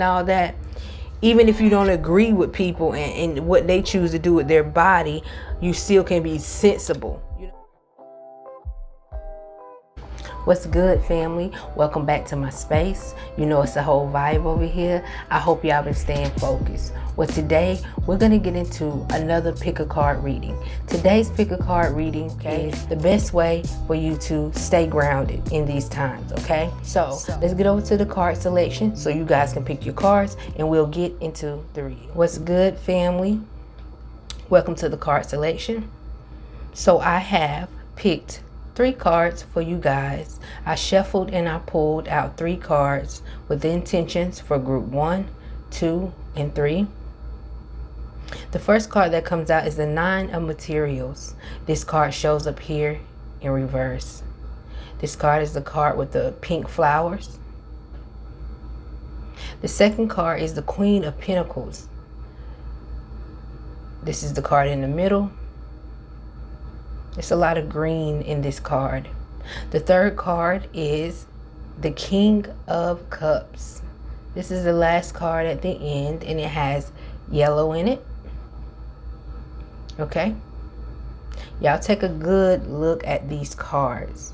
all that, even if you don't agree with people and what they choose to do with their body, you still can be sensible. What's good, family? Welcome back to my space. You know it's a whole vibe over here. I hope y'all been staying focused. Well, today we're gonna get into another pick a card reading. Today's pick a card reading, okay, is the best way for you to stay grounded in these times, okay? So let's get over to the card selection so you guys can pick your cards and we'll get into the reading. What's good, family? Welcome to the card selection. So I have picked 3 cards for you guys. I shuffled and I pulled out 3 cards with the intentions for group 1, 2, and 3. The first card that comes out is the 9 of Materials. This card shows up here in reverse. This card is the card with the pink flowers. The second card is the Queen of Pentacles. This is the card in the middle. There's a lot of green in this card. The third card is the King of Cups. This is the last card at the end and it has yellow in it. Okay? Y'all take a good look at these cards.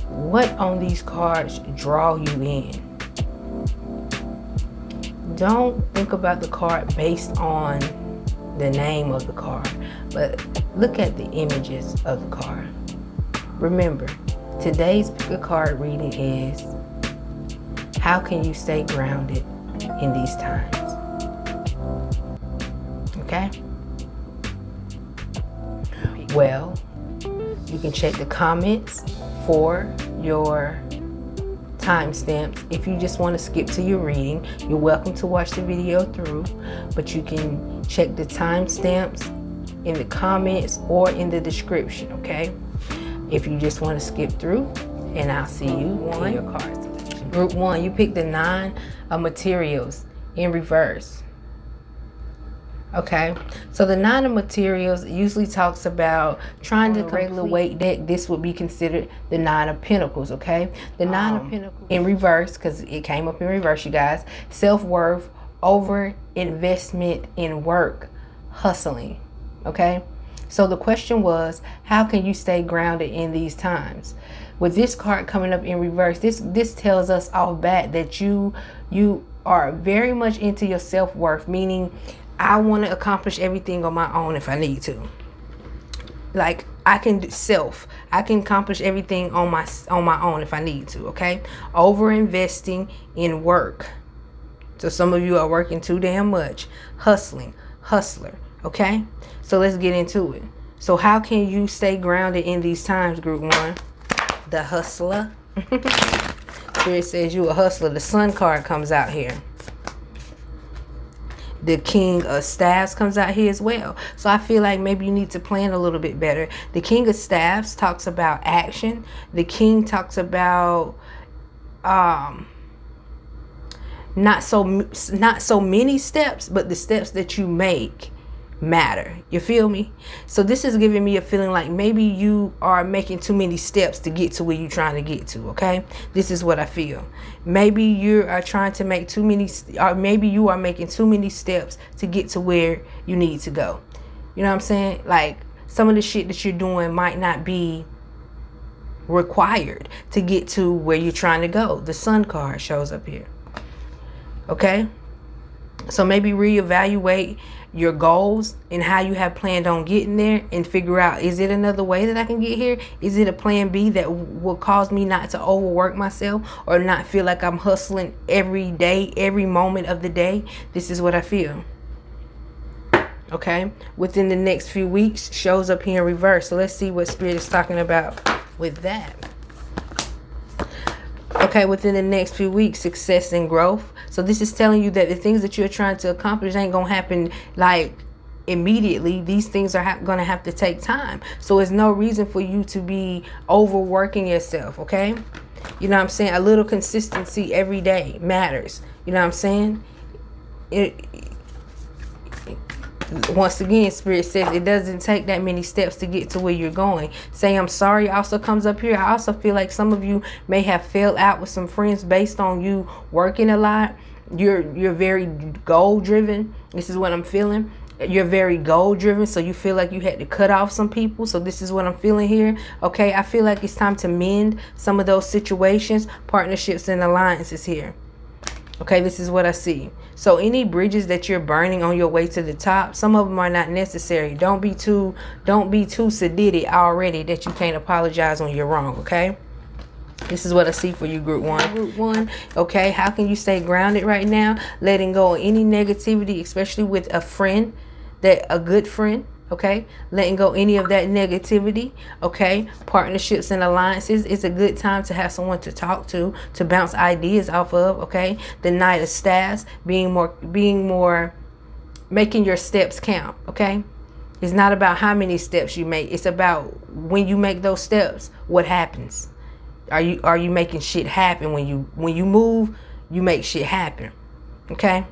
What on these cards draw you in? Don't think about the card based on the name of the card, but look at the images of the card. Remember, today's pick a card reading is how can you stay grounded in these times? Okay? Well, you can check the comments for your timestamps. If you just want to skip to your reading, you're welcome to watch the video through, but you can check the timestamps in the comments or in the description, okay? If you just want to skip through, and I'll see you in your card selection. Group 1, you picked the 9 of Materials in reverse. Okay, so the 9 of Materials usually talks about trying to regular weight deck. This would be considered the 9 of Pentacles, okay? The 9 of Pentacles in reverse, because it came up in reverse, you guys. Self-worth, over investment in work, hustling, okay? So the question was, how can you stay grounded in these times? With this card coming up in reverse, this tells us off bat that you are very much into your self-worth, meaning I want to accomplish everything on my own if I need to. Like I can accomplish everything on my own if I need to, okay? Over investing in work. So some of you are working too damn much. Hustler, okay? So let's get into it. So how can you stay grounded in these times, group 1? The hustler. Here it says you a hustler. The Sun card comes out here. The King of Staffs comes out here as well. So I feel like maybe you need to plan a little bit better. The King of Staffs talks about action. The King talks about not so many steps, but the steps that you make matter. You feel me? So this is giving me a feeling like maybe you are making too many steps to get to where you're trying to get to, okay? This is what I feel. Maybe you are trying to make too many, or maybe you are making too many steps to get to where you need to go. You know what I'm saying? Like some of the shit that you're doing might not be required to get to where you're trying to go. The Sun card shows up here. Okay? So maybe reevaluate your goals and how you have planned on getting there and figure out, is it another way that I can get here? Is it a plan B that will cause me not to overwork myself or not feel like I'm hustling every day, every moment of the day? This is what I feel. Okay, within the next few weeks shows up here in reverse. So let's see what Spirit is talking about with that. Okay, within the next few weeks, success and growth. So this is telling you that the things that you're trying to accomplish ain't gonna happen like immediately. These things are gonna have to take time. So there's no reason for you to be overworking yourself, okay? You know what I'm saying? A little consistency every day matters. You know what I'm saying? Once again, Spirit says it doesn't take that many steps to get to where you're going. Say I'm sorry also comes up here. I also feel like some of you may have fell out with some friends based on you working a lot. You're very goal driven. This is what I'm feeling. You're very goal driven, so you feel like you had to cut off some people. So this is what I'm feeling here. Okay, I feel like it's time to mend some of those situations, partnerships and alliances here. Okay, this is what I see. So any bridges that you're burning on your way to the top, some of them are not necessary. Don't be too sedated already that you can't apologize when you're wrong. Okay, this is what I see for you, group one. Group one, okay, how can you stay grounded right now? Letting go of any negativity, especially with a friend, a good friend. Okay, letting go any of that negativity. Okay, partnerships and alliances. It's a good time to have someone to talk to bounce ideas off of. Okay, the Knight of Staffs, being more, making your steps count. Okay, it's not about how many steps you make. It's about when you make those steps, what happens. Are you making shit happen? When you move, you make shit happen. Okay.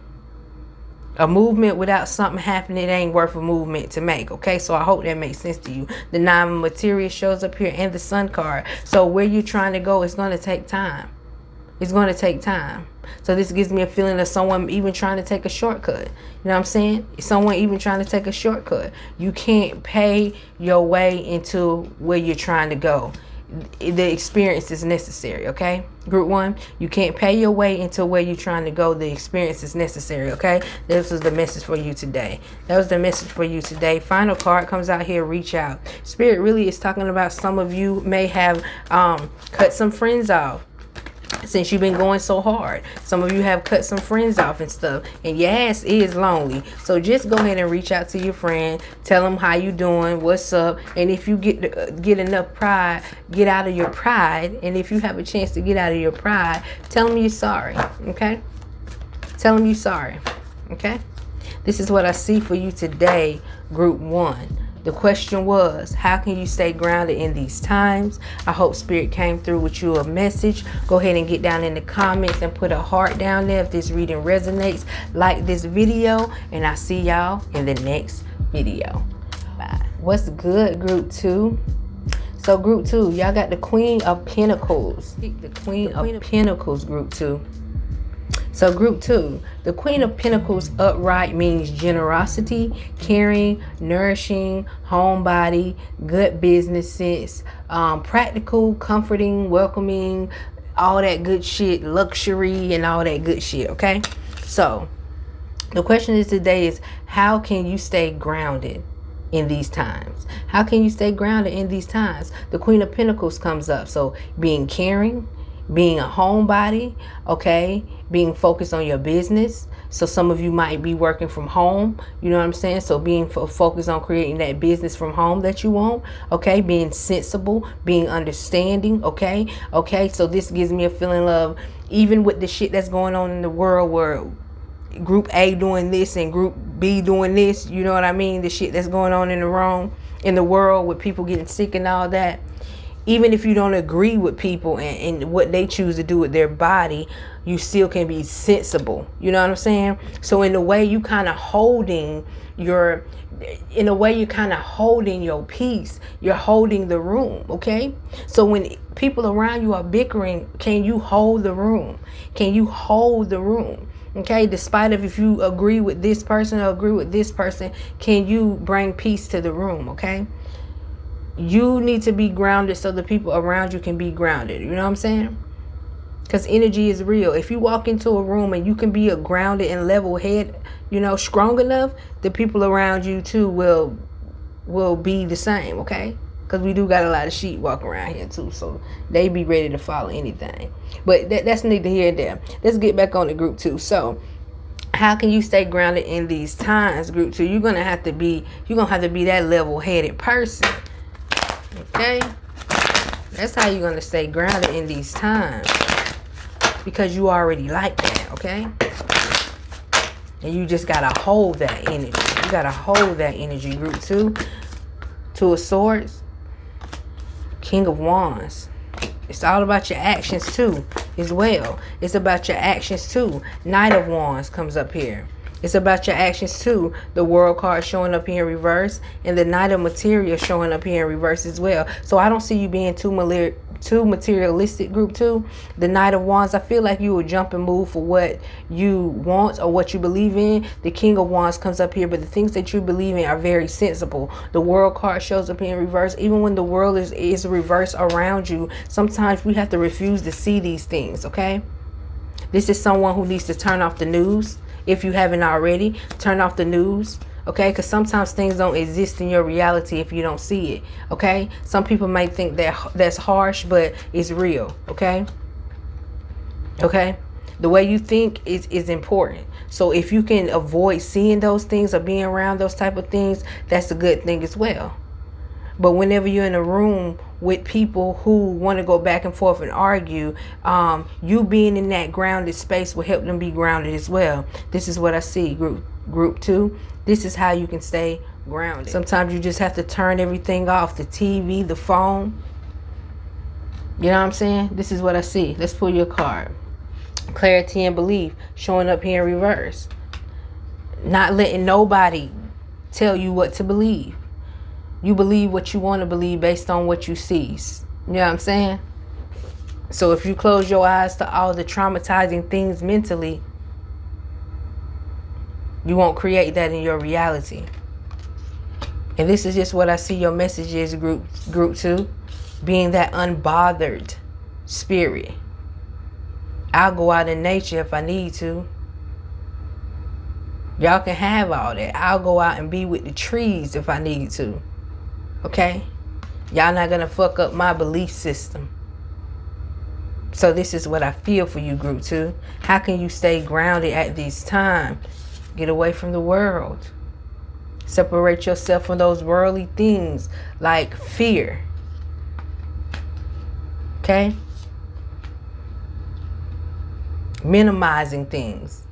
A movement without something happening, it ain't worth a movement to make. Okay, so I hope that makes sense to you. The Nine of Materia shows up here and the Sun card. So where you're trying to go, it's going to take time. It's going to take time. So this gives me a feeling of someone even trying to take a shortcut. You know what I'm saying? Someone even trying to take a shortcut. You can't pay your way into where you're trying to go. The experience is necessary. Okay, group one, you can't pay your way into where you're trying to go. The experience is necessary. Okay, this was the message for you today. That was the message for you today. Final card comes out here. Reach out. Spirit really is talking about some of you may have cut some friends off since you've been going so hard. Some of you have cut some friends off and stuff, and your ass is lonely. So just go ahead and reach out to your friend, tell them how you doing, what's up, and if you get enough pride, get out of your pride. And if you have a chance to get out of your pride, tell them you're sorry. Okay, tell them you're sorry. Okay, this is what I see for you today, group one. The question was, how can you stay grounded in these times? I hope Spirit came through with you a message. Go ahead and get down in the comments and put a heart down there if this reading resonates. Like this video, and I'll see y'all in the next video. Bye. What's good, group two? So group two, y'all got the Queen of Pentacles. The Queen of Pentacles, group two. So group two, the Queen of Pentacles upright means generosity, caring, nourishing, homebody, good business sense, practical, comforting, welcoming, all that good shit, luxury and all that good shit. Okay, so the question is today is, how can you stay grounded in these times? How can you stay grounded in these times? The Queen of Pentacles comes up. So being caring, being a homebody, okay, being focused on your business. So some of you might be working from home, you know what I'm saying? So being focused on creating that business from home that you want, okay, being sensible, being understanding, okay, so this gives me a feeling of, even with the shit that's going on in the world where group A doing this and group B doing this, you know what I mean, the shit that's going on in the world with people getting sick and all that. Even if you don't agree with people and what they choose to do with their body, you still can be sensible. You know what I'm saying? So in a way, you kind of holding your peace. You're holding the room, okay? So when people around you are bickering, can you hold the room? Can you hold the room? Okay, despite of if you agree with this person or agree with this person, can you bring peace to the room? Okay, you need to be grounded so the people around you can be grounded. You know what I'm saying? Because energy is real. If you walk into a room and you can be a grounded and level head, you know, strong enough, the people around you too will be the same. Okay, because we do got a lot of sheep walking around here too, so they be ready to follow anything. But that's neither here nor there. Let's get back on the group two. So how can you stay grounded in these times, group two? You're gonna have to be that level-headed person. Okay, that's how you're gonna stay grounded in these times, because you already like that. Okay, and you just gotta hold that energy. You gotta hold that energy, group two. Two of Swords, King of Wands. It's all about your actions too, as well. It's about your actions too. Knight of Wands comes up here. It's about your actions too. The World card showing up here in reverse, and the Knight of Material showing up here in reverse as well. So I don't see you being too materialistic, group 2. The Knight of Wands, I feel like you will jump and move for what you want or what you believe in. The King of Wands comes up here, but the things that you believe in are very sensible. The World card shows up here in reverse. Even when the world is reverse around you, sometimes we have to refuse to see these things, okay? This is someone who needs to turn off the news. If you haven't already, turn off the news, okay? Because sometimes things don't exist in your reality if you don't see it, okay? Some people might think that that's harsh, but it's real, okay? Okay? The way you think is important. So if you can avoid seeing those things or being around those type of things, that's a good thing as well. But whenever you're in a room with people who want to go back and forth and argue, you being in that grounded space will help them be grounded as well. This is what I see, group 2. This is how you can stay grounded. Sometimes you just have to turn everything off, the TV, the phone. You know what I'm saying? This is what I see. Let's pull your card. Clarity and belief showing up here in reverse. Not letting nobody tell you what to believe. You believe what you want to believe based on what you see. You know what I'm saying? So if you close your eyes to all the traumatizing things mentally, you won't create that in your reality. And this is just what I see your message is, group 2. Being that unbothered spirit. I'll go out in nature if I need to. Y'all can have all that. I'll go out and be with the trees if I need to. Okay? Y'all not gonna fuck up my belief system. So this is what I feel for you, group 2. How can you stay grounded at this time? Get away from the world. Separate yourself from those worldly things like fear. Okay? Minimizing things.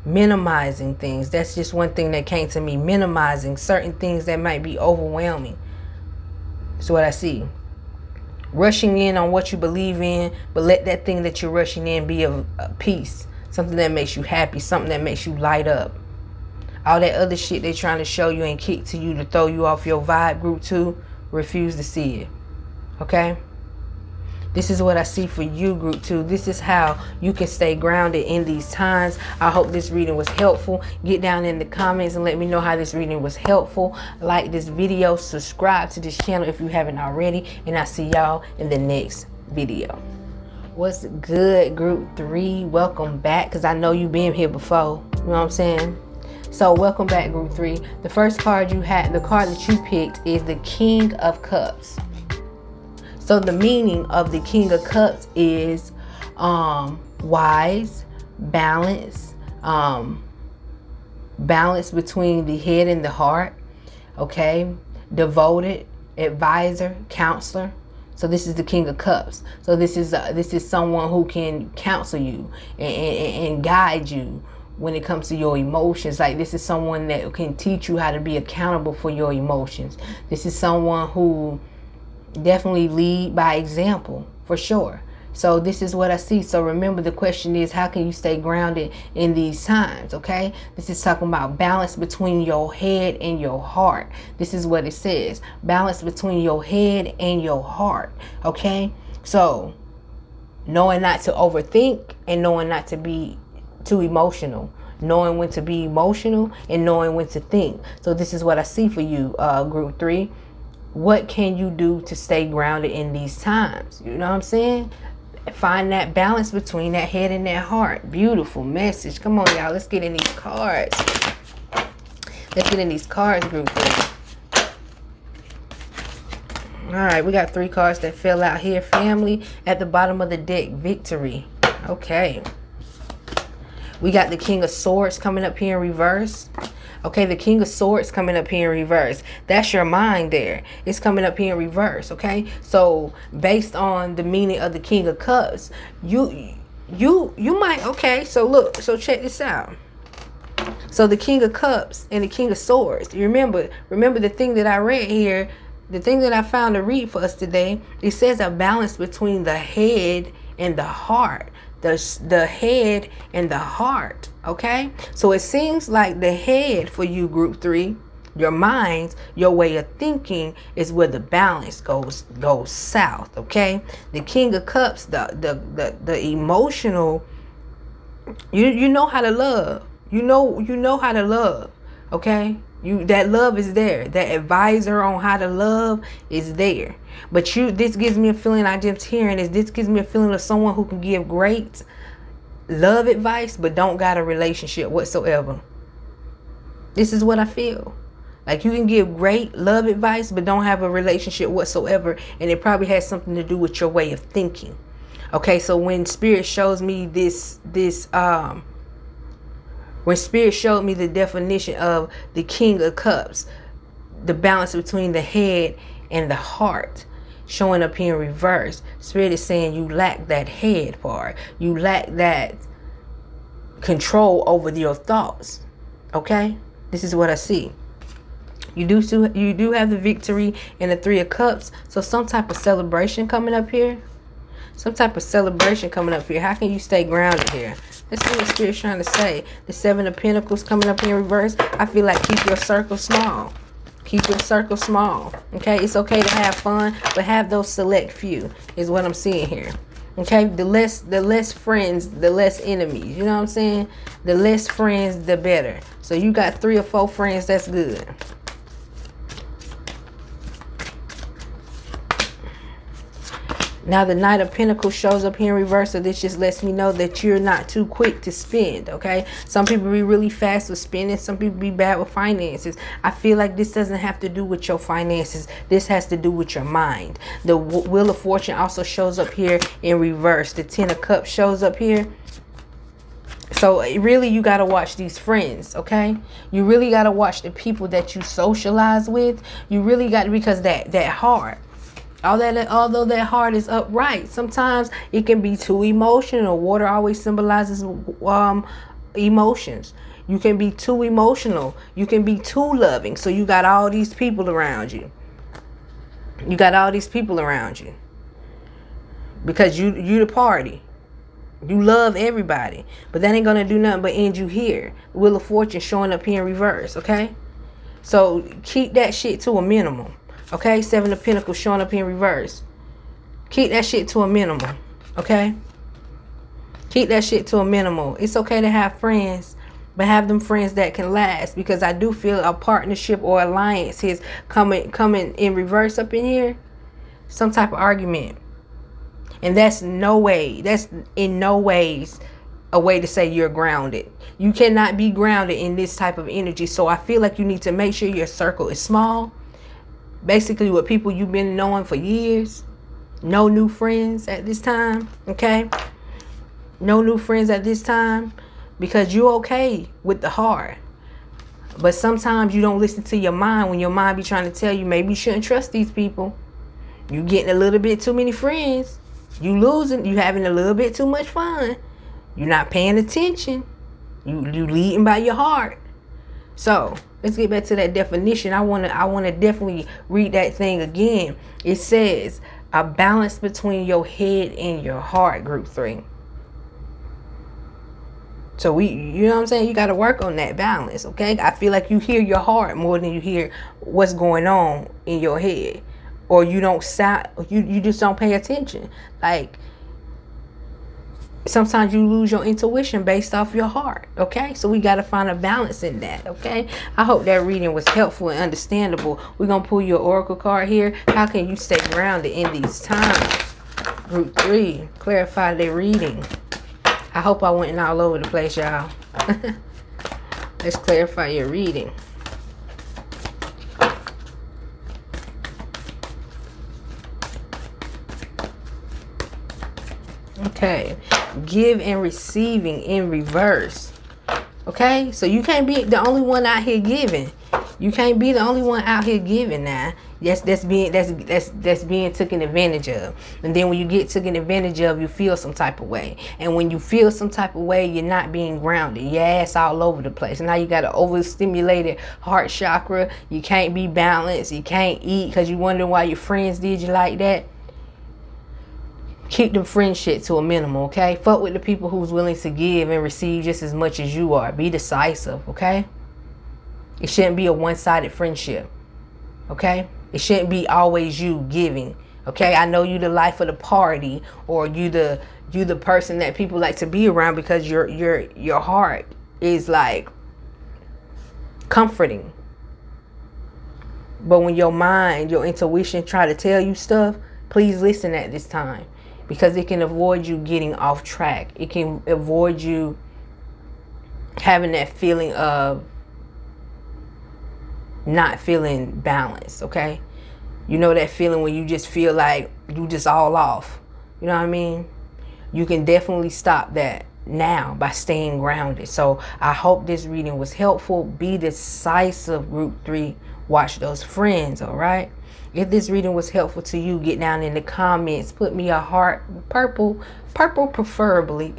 Minimizing things. That's just one thing that came to me. Minimizing certain things that might be overwhelming. That's what I see. Rushing in on what you believe in, but let that thing that you're rushing in be a peace. Something that makes you happy. Something that makes you light up. All that other shit they're trying to show you and kick to you to throw you off your vibe, group 2, refuse to see it. Okay? This is what I see for you, group 2. This is how you can stay grounded in these times. I hope this reading was helpful. Get down in the comments and let me know how this reading was helpful. Like this video, subscribe to this channel if you haven't already, and I'll see y'all in the next video. What's good, group 3? Welcome back, because I know you've been here before. You know what I'm saying? So welcome back, group 3. The first card you had, the card that you picked, is the King of Cups. So the meaning of the King of Cups is wise, balance, balance between the head and the heart, okay? Devoted, advisor, counselor. So this is the King of Cups. So this is someone who can counsel you and guide you when it comes to your emotions. Like, this is someone that can teach you how to be accountable for your emotions. This is someone who definitely lead by example, for sure. So this is what I see. So remember, the question is, how can you stay grounded in these times? Okay, this is talking about balance between your head and your heart. This is what it says: balance between your head and your heart. Okay, so knowing not to overthink and knowing not to be too emotional, knowing when to be emotional and knowing when to think. So this is what I see for you, group 3. What can you do to stay grounded in these times? You know what I'm saying? Find that balance between that head and that heart. Beautiful message. Come on, y'all. Let's get in these cards. Let's get in these cards, group 3. All right, we got 3 cards that fell out here. Family. At the bottom of the deck, victory. Okay. We got the King of Swords coming up here in reverse. Okay, the King of Swords coming up here in reverse. That's your mind there. It's coming up here in reverse, okay? So, based on the meaning of the King of Cups, you might, okay, so look, so check this out. So the King of Cups and the King of Swords. You remember the thing that I read here, the thing that I found to read for us today, it says a balance between the head and the heart. the head and the heart. Okay, so it seems like the head for you, group 3, your mind, your way of thinking, is where the balance goes south. Okay, the King of Cups, the emotional, you know how to love. You know how to love. Okay, that love is there. That advisor on how to love is there. But this gives me a feeling, I just hearing this gives me a feeling of someone who can give great love advice but don't got a relationship whatsoever. This is what I feel. Like, you can give great love advice but don't have a relationship whatsoever, and it probably has something to do with your way of thinking. Okay, so when Spirit shows me when Spirit showed me the definition of the King of Cups, the balance between the head and the heart showing up here in reverse, Spirit is saying you lack that head part. You lack that control over your thoughts. Okay, this is what I see. You do have the victory in the 3 of Cups, so some type of celebration coming up here. Some type of celebration coming up here. How can you stay grounded here? Let's see what Spirit's trying to say. The 7 of Pentacles coming up in reverse. I feel like keep your circle small. Keep your circle small. Okay, it's okay to have fun, but have those select few is what I'm seeing here. Okay, the less friends, the less enemies. You know what I'm saying? The less friends, the better. So you got 3 or 4 friends, that's good. Now the Knight of Pentacles shows up here in reverse, so this just lets me know that you're not too quick to spend, okay? Some people be really fast with spending. Some people be bad with finances. I feel like this doesn't have to do with your finances. This has to do with your mind. The Wheel of Fortune also shows up here in reverse. The 10 of Cups shows up here. So really, you got to watch these friends, okay? You really got to watch the people that you socialize with. You really got to, because that heart, although that heart is upright, sometimes it can be too emotional. Water always symbolizes emotions. You can be too emotional. You can be too loving. So you got all these people around you. You got all these people around you because you the party. You love everybody, but that ain't gonna do nothing but end you here. Wheel of Fortune showing up here in reverse. Okay, so keep that shit to a minimum. Okay, 7 of Pentacles showing up in reverse. Keep that shit to a minimum. Okay? Keep that shit to a minimum. It's okay to have friends, but have them friends that can last, because I do feel a partnership or alliance is coming in reverse up in here. Some type of argument. And that's in no ways a way to say you're grounded. You cannot be grounded in this type of energy. So I feel like you need to make sure your circle is small. Basically with people you've been knowing for years. No new friends at this time. Okay, no new friends at this time, because you're okay with the heart, but sometimes you don't listen to your mind when your mind be trying to tell you maybe you shouldn't trust these people. You getting a little bit too many friends. You losing. You having a little bit too much fun. You're not paying attention. You leading by your heart. So let's get back to that definition. I wanna definitely read that thing again. It says a balance between your head and your heart, group 3. So you know what I'm saying? You got to work on that balance, okay? I feel like you hear your heart more than you hear what's going on in your head, or you just don't pay attention. Like, sometimes you lose your intuition based off your heart, okay? So we got to find a balance in that, okay? I hope that reading was helpful and understandable. We're going to pull your oracle card here. How can you stay grounded in these times? Group 3, clarify their reading. I hope I went all over the place, y'all. Let's clarify your reading. Okay, give and receiving in reverse. Okay, so you can't be the only one out here giving. You can't be the only one out here giving now. That's being taken advantage of. And then when you get taken advantage of, you feel some type of way. And when you feel some type of way, you're not being grounded. Your ass all over the place. Now you got an overstimulated heart chakra. You can't be balanced. You can't eat because you wonder why your friends did you like that. Keep the friendship to a minimum, okay? Fuck with the people who's willing to give and receive just as much as you are. Be decisive, okay? It shouldn't be a one-sided friendship, okay? It shouldn't be always you giving, okay? I know you the life of the party, or you the person that people like to be around because your heart is like comforting. But when your mind, your intuition try to tell you stuff, please listen at this time, because it can avoid you getting off track. It can avoid you having that feeling of not feeling balanced, okay? You know that feeling when you just feel like you just all off. You know what I mean? You can definitely stop that now by staying grounded. So I hope this reading was helpful. Be decisive, group 3. Watch those friends, all right? If this reading was helpful to you, get down in the comments. Put me a heart, purple preferably.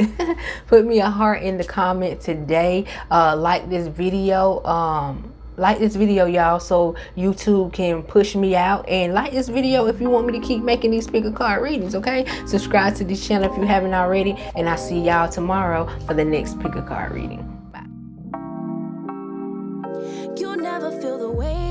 Put me a heart in the comment today. Like this video. Like this video, y'all, so YouTube can push me out. And like this video if you want me to keep making these pick a card readings, okay? Subscribe to this channel if you haven't already. And I'll see y'all tomorrow for the next pick a card reading. Bye. You never feel the way